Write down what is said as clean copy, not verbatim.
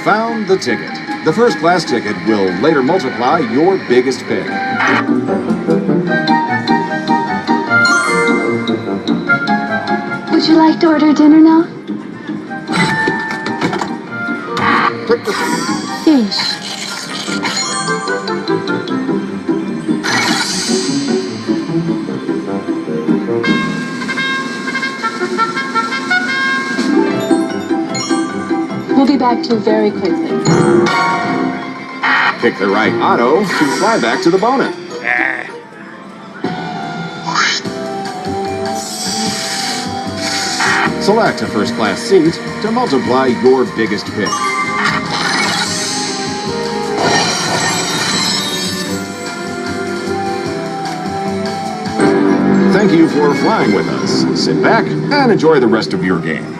found the ticket. The first class ticket will later multiply your biggest pick. Would you like to order dinner now? Click the Fish. We'll be back to you very quickly. Pick the right auto to fly back to the bonnet. Select a first class seat to multiply your biggest pick. Thank you for flying with us. Sit back and enjoy the rest of your game.